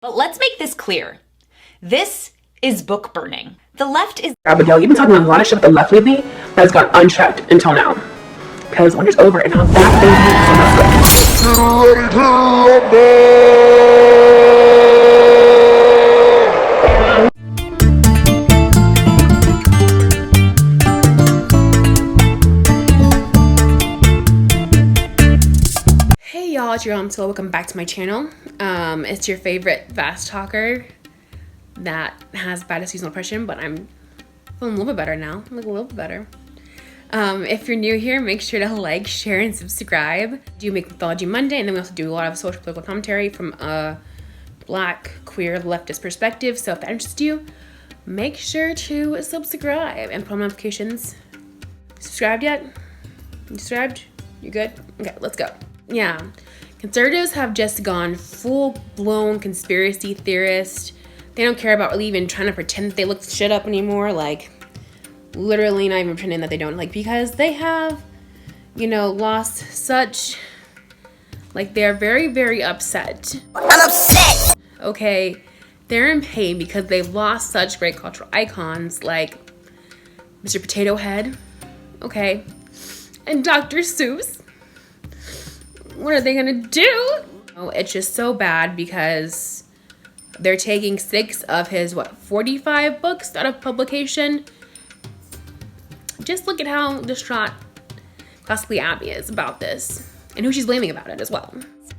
But let's make this clear. This is book burning. The left is... Abigail, you've been talking a lot of shit with the left lately that has gone unchecked until now. Because winter's over and I'm back, baby, so let's go. Hey y'all, it's your mom, so welcome back to my channel. It's your favorite fast talker that has bad seasonal depression, but I'm feeling a little bit better now. I'm like a little bit better. If you're new here, make sure to like, share, and subscribe. Do make Mythology Monday, and then we also do a lot of social political commentary from a black, queer, leftist perspective. So if that interests you, make sure to subscribe and put on notifications. Subscribed yet? You subscribed? You good? Okay, let's go. Yeah, conservatives have just gone full-blown conspiracy theorist. They don't care about really even trying to pretend that they look shit up anymore. Like, literally not even pretending that they don't. Like, because they have, you know, lost such... Like, they're very, very upset. I'm upset! Okay, they're in pain because they've lost such great cultural icons like Mr. Potato Head, okay, and Dr. Seuss. What are they gonna do? Oh, it's just so bad because they're taking 6 of his, 45 books out of publication. Just look at how distraught possibly Abby is about this and who she's blaming about it as well.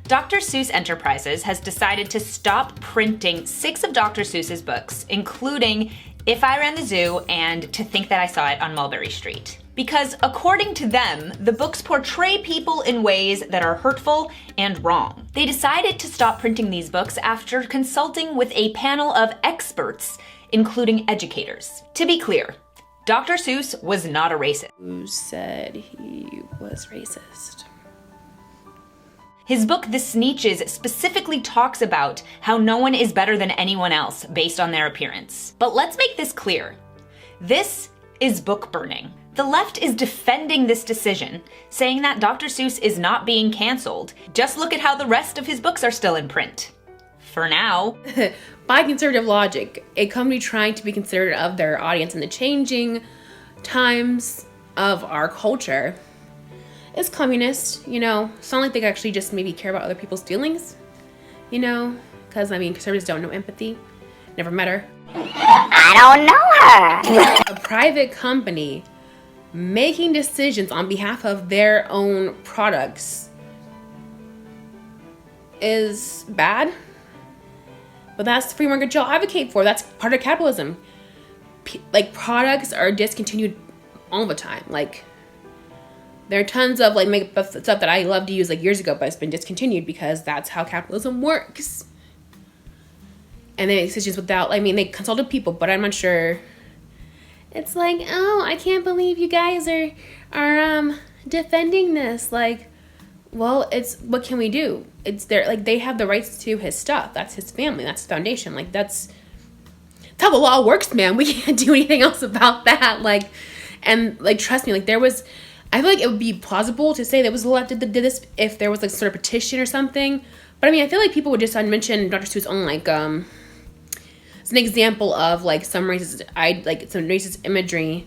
Dr. Seuss Enterprises has decided to stop printing 6 of Dr. Seuss's books, including If I Ran the Zoo and To Think That I Saw It on Mulberry Street. Because according to them, the books portray people in ways that are hurtful and wrong. They decided to stop printing these books after consulting with a panel of experts, including educators. To be clear, Dr. Seuss was not a racist. Who said he was racist? His book, The Sneetches, specifically talks about how no one is better than anyone else based on their appearance. But let's make this clear. This is book burning. The left is defending this decision, saying that Dr. Seuss is not being canceled. Just look at how the rest of his books are still in print. For now. By conservative logic, a company trying to be considerate of their audience in the changing times of our culture is communist, you know. It's not like they actually just maybe care about other people's feelings, you know, because I mean, conservatives don't know empathy. Never met her. I don't know her. A private company making decisions on behalf of their own products is bad. But that's the free market y'all advocate for. That's part of capitalism. Like, products are discontinued all the time. Like, there are tons of like makeup stuff that I loved to use like years ago, but it's been discontinued because that's how capitalism works. And they make decisions without, I mean, they consulted people, but I'm not sure. It's like, oh, I can't believe you guys are defending this. Like, well, it's, what can we do? It's their, like, they have the rights to his stuff. That's his family. That's his foundation. Like, that's how the law works, man. We can't do anything else about that. Like, and like, trust me, like, there was, I feel like it would be plausible to say there was a lot that did this if there was like sort of petition or something. But I mean, I feel like people would just mention Dr. Seuss on like, it's an example of like some racist imagery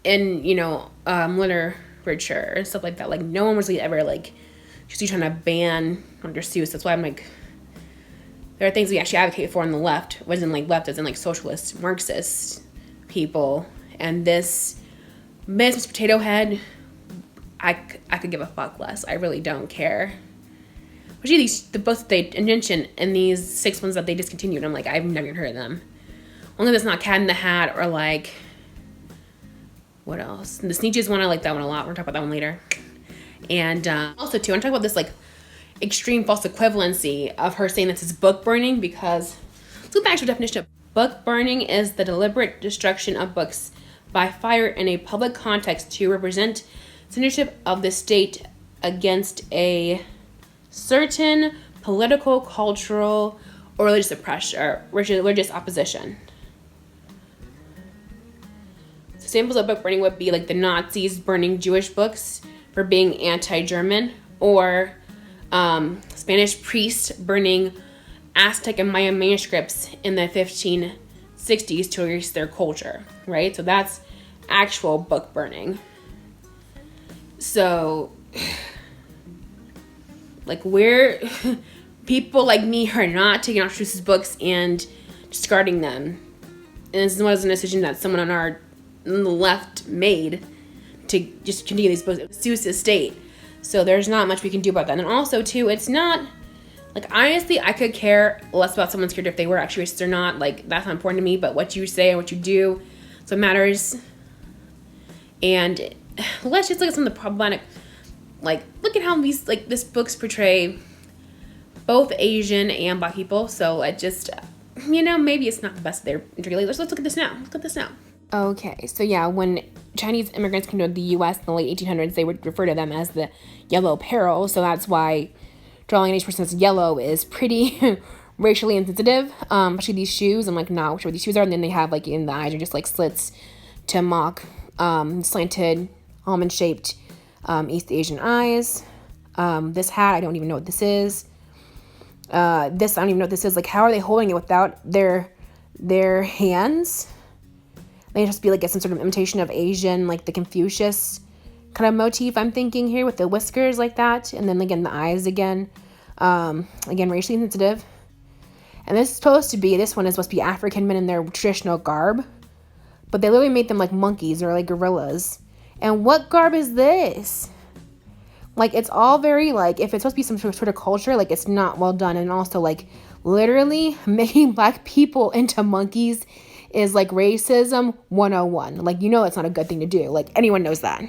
in, you know, literature and stuff like that. Like, no one was really ever like just trying to ban Dr. Seuss. That's why I'm like, there are things we actually advocate for on the left. It wasn't like left as in like socialist, Marxist people. And this Mr. Potato Head, I could give a fuck less. I really don't care. Especially the books that they mentioned and these 6 ones that they discontinued. I'm like, I've never even heard of them. Only if it's not Cat in the Hat or like, what else? The Sneetches one, I like that one a lot. We're gonna talk about that one later. And also too, I'm talking about this like extreme false equivalency of her saying this is book burning, because let's look at the actual definition of book burning is the deliberate destruction of books by fire in a public context to represent censorship of the state against a certain political, cultural, or religious oppression, or religious opposition. So examples of book burning would be like the Nazis burning Jewish books for being anti-German, or Spanish priests burning Aztec and Maya manuscripts in the 1560s to erase their culture, right? So that's actual book burning. So, like, where people like me are not taking Dr. Seuss's books and discarding them. And this wasn't a decision that someone on the left made to just continue these books. Seuss estate. So there's not much we can do about that. And also, too, it's not, like, honestly, I could care less about someone's character if they were actually racist or not. Like, that's not important to me, but what you say and what you do, so it matters. And let's just look at some of the problematic, like, look at how this books portray both Asian and Black people. So I just, maybe it's not the best they're integrated. Let's look at this now. Okay, so yeah, when Chinese immigrants came to the U.S. in the late 1800s, they would refer to them as the Yellow Peril. So that's why drawing an Asian person as yellow is pretty racially insensitive. Especially these shoes. I'm like not sure what these shoes are. And then they have like in the eyes are just like slits to mock slanted, almond-shaped East Asian eyes. This hat, I don't even know what this is. I don't even know what this is. Like, how are they holding it without their hands? They just be like some sort of imitation of Asian, like the Confucius kind of motif I'm thinking here with the whiskers like that. And then again, the eyes again. Again, racially insensitive. And this one is supposed to be African men in their traditional garb. But they literally made them like monkeys or like gorillas. And what garb is this? Like, it's all very, like, if it's supposed to be some sort of culture, like, it's not well done. And also, like, literally making Black people into monkeys is, like, racism 101. Like, it's not a good thing to do. Like, anyone knows that.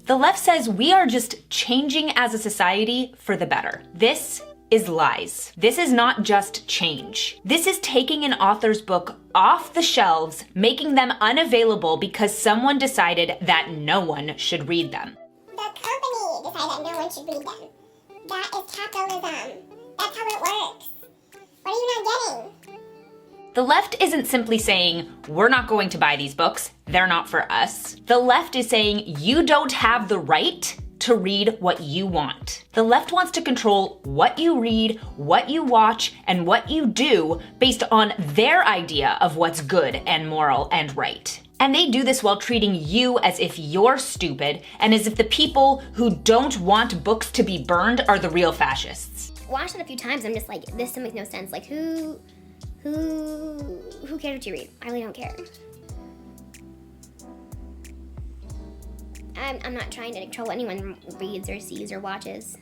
The left says we are just changing as a society for the better. This is lies. This is not just change. This is taking an author's book off the shelves, making them unavailable because someone decided that no one should read them. The company decided that no one should read them. That is capitalism. That's how it works. What are you not getting? The left isn't simply saying, we're not going to buy these books, they're not for us. The left is saying, you don't have the right to read what you want. The left wants to control what you read, what you watch, and what you do based on their idea of what's good and moral and right. And they do this while treating you as if you're stupid and as if the people who don't want books to be burned are the real fascists. Watched it a few times, I'm just like, this still makes no sense. Like, who cares what you read? I really don't care. I'm not trying to control what anyone reads or sees or watches.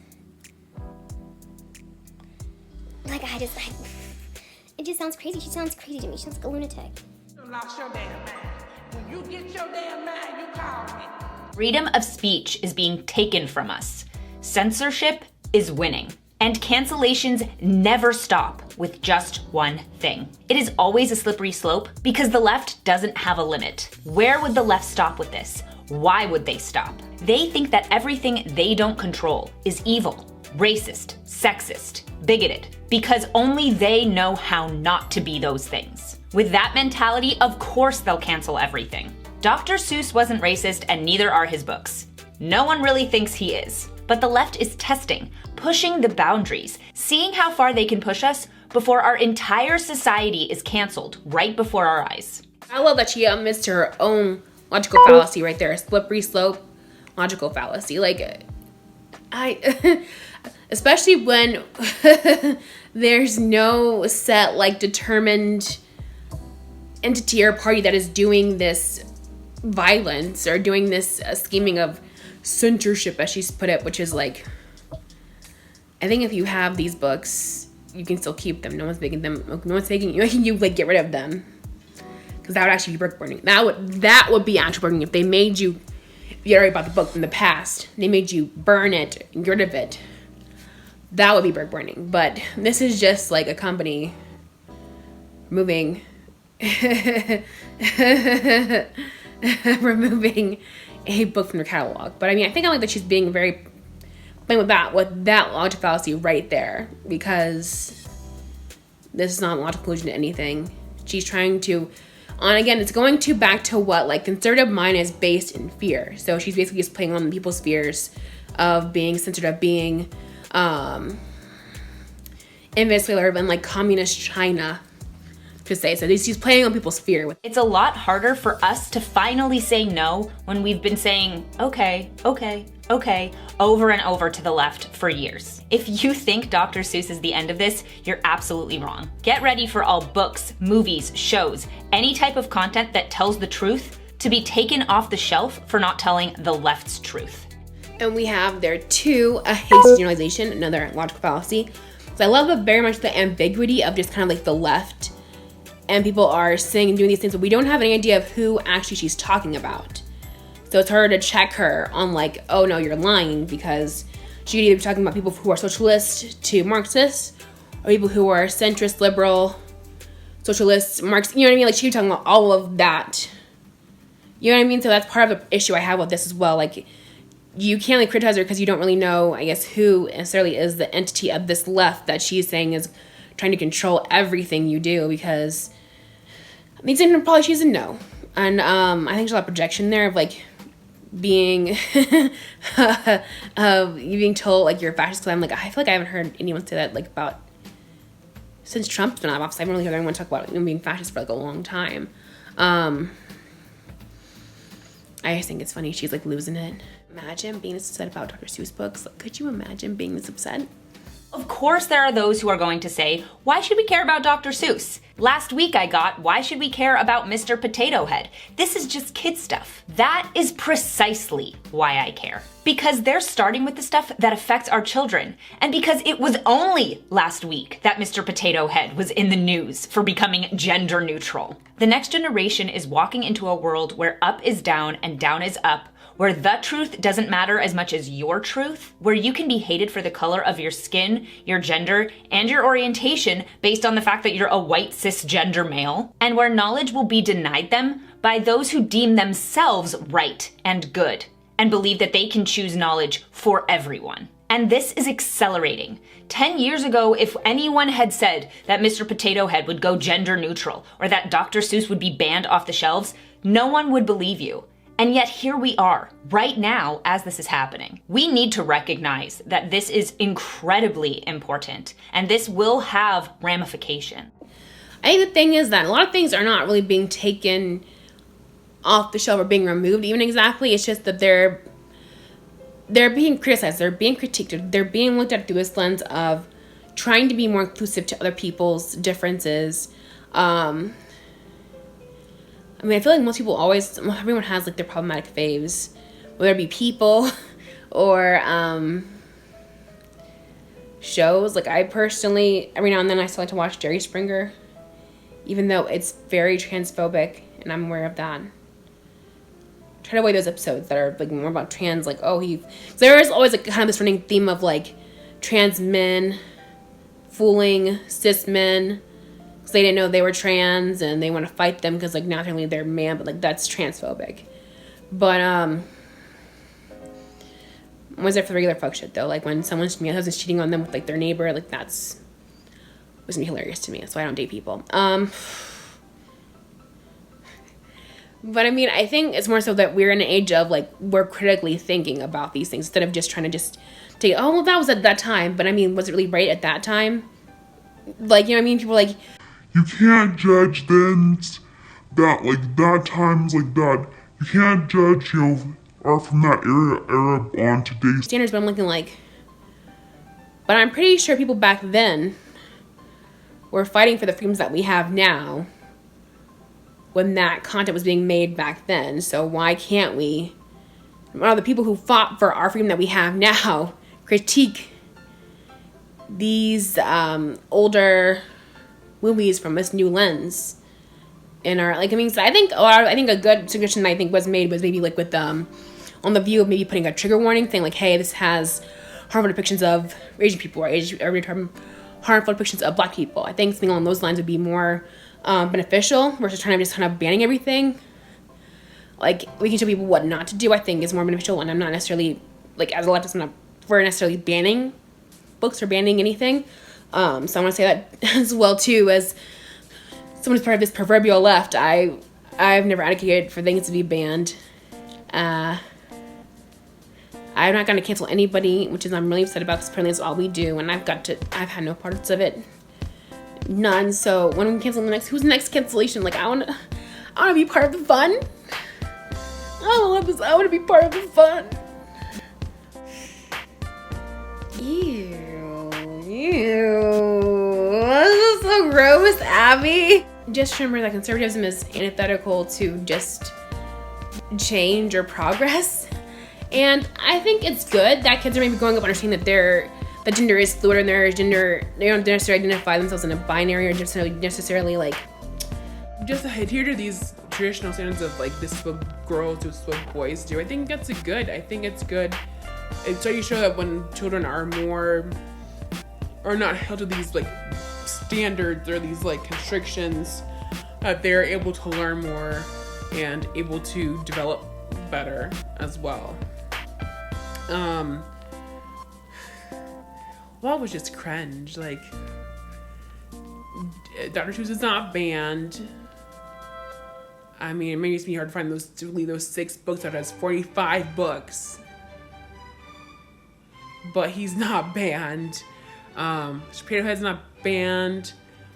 Like, it just sounds crazy. She sounds crazy to me. She sounds like a lunatic. Lost your damn mind. When you get your damn mind, you call me. Freedom of speech is being taken from us. Censorship is winning. And cancellations never stop with just one thing. It is always a slippery slope because the left doesn't have a limit. Where would the left stop with this? Why would they stop? They think that everything they don't control is evil, racist, sexist, bigoted, because only they know how not to be those things. With that mentality, of course they'll cancel everything. Dr. Seuss wasn't racist and neither are his books. No one really thinks he is. But the left is testing, pushing the boundaries, seeing how far they can push us before our entire society is canceled right before our eyes. I love that she admits to her own logical fallacy right there. A slippery slope, logical fallacy. Like, especially when there's no set, like, determined entity or party that is doing this violence or doing this scheming of censorship, as she's put it, which is like, I think if you have these books, you can still keep them. No one's making you like get rid of them, because that would actually be book burning. That would be actual burning if they made you. If you already bought the book in the past, they made you burn it and get rid of it. That would be book burning. But this is just like a company removing a book from their catalog. But I mean, I think I like that she's being very playing with that logical fallacy right there, because this is not a logical conclusion to anything. She's trying to, and again, it's going back to what like conservative mind is based in fear. So she's basically just playing on people's fears of being censored, of being in Venezuela or in like communist China, to say. So he's playing on people's fear. It's a lot harder for us to finally say no when we've been saying, okay, over and over to the left for years. If you think Dr. Seuss is the end of this, you're absolutely wrong. Get ready for all books, movies, shows, any type of content that tells the truth to be taken off the shelf for not telling the left's truth. And we have there too, a hasty generalization, another logical fallacy. So I love very much the ambiguity of just kind of like the left, and people are saying and doing these things, but we don't have any idea of who actually she's talking about. So it's hard to check her on like, oh no, you're lying, because she could either be talking about people who are socialist to Marxists, or people who are centrist, liberal, socialists, Marx, you know what I mean? Like she could be talking about all of that. You know what I mean? So that's part of the issue I have with this as well. Like, you can't really criticize her because you don't really know, I guess, who necessarily is the entity of this left that she's saying is trying to control everything you do, because I think probably she's a no. And I think there's a lot of projection there of like being of you being told like you're a fascist, because I'm like, I feel like I haven't heard anyone say that like about since Trump's been out of office. I haven't really heard anyone talk about being fascist for like a long time. I just think it's funny she's like losing it. Imagine being this upset about Dr. Seuss books. Like, could you imagine being this upset? Of course there are those who are going to say, why should we care about Dr. Seuss? Last week I got, why should we care about Mr. Potato Head? This is just kid stuff. That is precisely why I care. Because they're starting with the stuff that affects our children. And because it was only last week that Mr. Potato Head was in the news for becoming gender neutral. The next generation is walking into a world where up is down and down is up, where the truth doesn't matter as much as your truth, where you can be hated for the color of your skin, your gender, and your orientation based on the fact that you're a white cisgender male, and where knowledge will be denied them by those who deem themselves right and good, and believe that they can choose knowledge for everyone. And this is accelerating. 10 years ago, if anyone had said that Mr. Potato Head would go gender neutral, or that Dr. Seuss would be banned off the shelves, no one would believe you. And yet here we are, right now, as this is happening. We need to recognize that this is incredibly important, and this will have ramification. I think the thing is that a lot of things are not really being taken off the shelf or being removed even exactly. It's just that they're being criticized, they're being critiqued, they're being looked at through this lens of trying to be more inclusive to other people's differences. I mean, I feel like most people everyone has like their problematic faves, whether it be people or shows. Like I personally, every now and then I still like to watch Jerry Springer, even though it's very transphobic, and I'm aware of that. Try to avoid those episodes that are like more about trans, like, there is always like kind of this running theme of like trans men fooling cis men. They didn't know they were trans and they want to fight them because like naturally they're man, but like that's transphobic. But was there for the regular fuck shit though? Like when someone's cheating on them with like their neighbor, like that's was gonna be hilarious to me. That's why I don't date people. But I mean, I think it's more so that we're in an age of like we're critically thinking about these things instead of just trying to just take, oh well, that was at that time, but I mean, was it really right at that time? Like, you know what I mean? People are like, you can't judge things that, like, that times like that. You can't judge, are from that era on today's standards, but I'm looking like, but I'm pretty sure people back then were fighting for the freedoms that we have now when that content was being made back then. So why can't we, the people who fought for our freedom that we have now, critique these older movies from this new lens in our, like, I mean, so I think a good suggestion I think was made was maybe like with on The View of maybe putting a trigger warning thing, like, hey, this has harmful depictions of Asian people or harmful depictions of Black people. I think something along those lines would be more beneficial versus trying to just kind of banning everything. Like, we can show people what not to do, I think is more beneficial, and I'm not necessarily, like, as a leftist, I'm not for necessarily banning books or banning anything. So I want to say that as well too, as someone who's part of this proverbial left, I've never advocated for things to be banned. I I'm not gonna cancel anybody, which is I'm really upset about because apparently that's all we do, and I've had no parts of it, none. So when we cancel who's the next cancellation? Like I wanna be part of the fun. I wanna be part of the fun. Ew, this is so gross, Abby. Just remember that conservatism is antithetical to just change or progress. And I think it's good that kids are maybe growing up understanding that gender is fluid and they don't necessarily identify themselves in a binary or just necessarily like. Just adhere to these traditional standards of like this is what girls do, this is what boys do. I think that's good. I think it's good. It's so you show that when children are not held to these like standards or these like constrictions, that they're able to learn more and able to develop better as well. Well, it was just cringe. Like, Dr. Seuss is not banned. I mean, it makes me hard to find those 6 books that has 45 books. But he's not banned. Mr. Potato Head's not banned.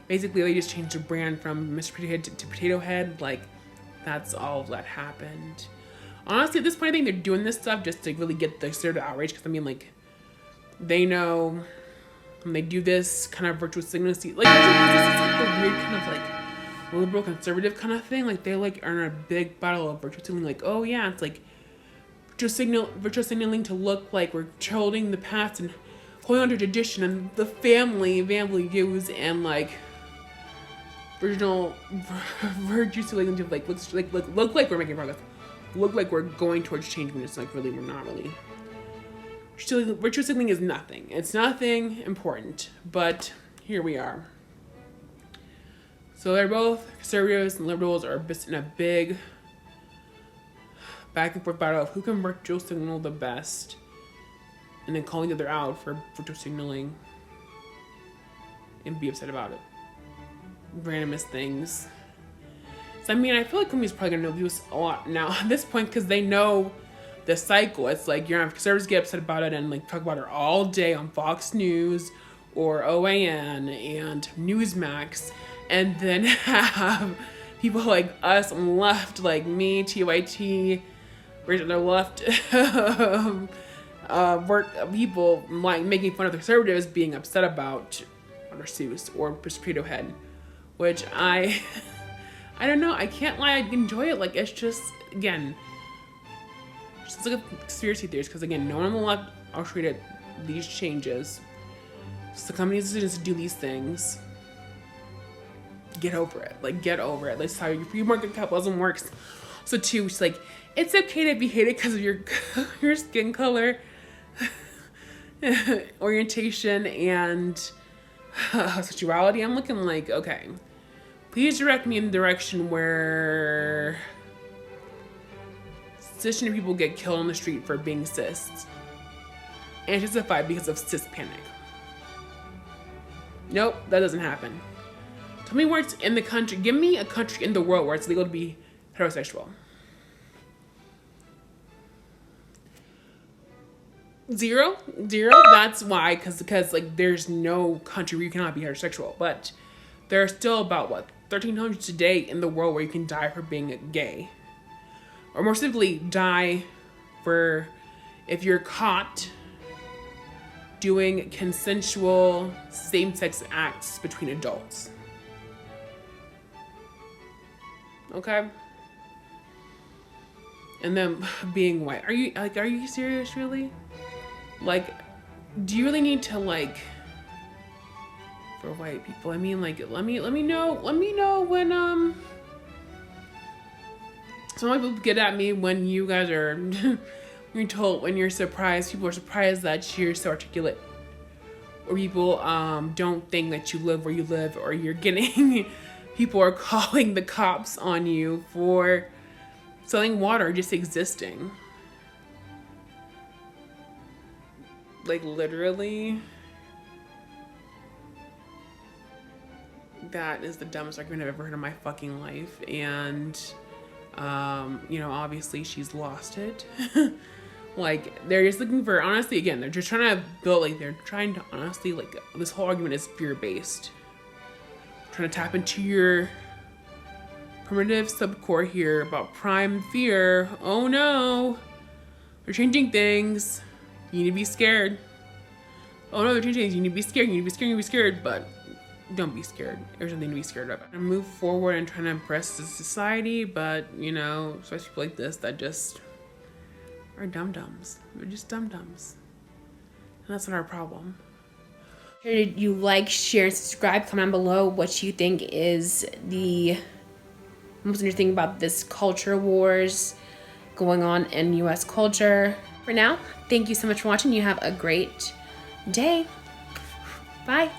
Basically, they just changed the brand from Mr. Potato Head to Potato Head. Like, that's all that happened. Honestly, at this point, I think they're doing this stuff just to really get the sort of outrage. Because, I mean, like, they know when they do this kind of virtual signaling, like, it's like the weird kind of, like, liberal conservative kind of thing. Like, they, like, are in a big battle of virtual signaling. Like, oh, yeah, it's like virtual signaling to look like we're holding the past and holding on to tradition and the family views and, like, virtual signaling to, like, look like we're making progress. Look like we're going towards change when it's like really we're not really. Virtual signaling is nothing. It's nothing important, but here we are. So they're both conservatives and liberals are in a big back and forth battle of who can virtual signal the best, and then calling the other out for virtual signaling and be upset about it. Randomest things. So, I mean, I feel like companies are probably gonna know this a lot now at this point because they know the cycle. It's like you're gonna have conservatives get upset about it and like talk about it all day on Fox News or OAN and Newsmax, and then have people like us on the left, like me, TYT, on the left, people like making fun of the conservatives being upset about Dr. Seuss or Mr. Potato Head, which I don't know. I can't lie. I enjoy it. Like, it's just, again, just like a conspiracy theories. Because, again, no one on the left orchestrated these changes. It's the company's decisions to do these things. Get over it. Like, get over it. That's how your free market capitalism works. So, too, it's like, it's okay to be hated because of your skin color, orientation, and sexuality. I'm looking like, okay. Please direct me in the direction where cisgender people get killed on the street for being cis and justified because of cis panic. Nope, that doesn't happen. Tell me where it's in the country. Give me a country in the world where it's legal to be heterosexual. Zero. That's why, because like there's no country where you cannot be heterosexual, but there are still about 1,300 today in the world where you can die for being gay. Or more simply, die for if you're caught doing consensual same-sex acts between adults. Okay? And then being white. Are you serious, really? Like, do you really need to, like, for white people? I mean, like, let me know when, some people get at me when you guys are, when you're surprised, people are surprised that you're so articulate. Or people, don't think that you live where you live, or you're getting, people are calling the cops on you for selling water, just existing. Like, literally, that is the dumbest argument I've ever heard in my fucking life. And, obviously she's lost it. Like, they're just looking for, honestly, again, they're just trying to build, like, they're trying to, honestly, like, this whole argument is fear-based. Trying to tap into your primitive subcore here about prime fear. Oh no, they're changing things. You need to be scared. Oh no, they're changing things. You need to be scared. You need to be scared. You need to be scared. But don't be scared. There's nothing to be scared of. I move forward and trying to impress the society, but you know, especially people like this that just are dum-dums. They're just dum-dums. And that's not our problem. Did you like, share, subscribe, comment down below what you think is the most interesting about this culture wars going on in US culture. For now, thank you so much for watching. You have a great day. Bye.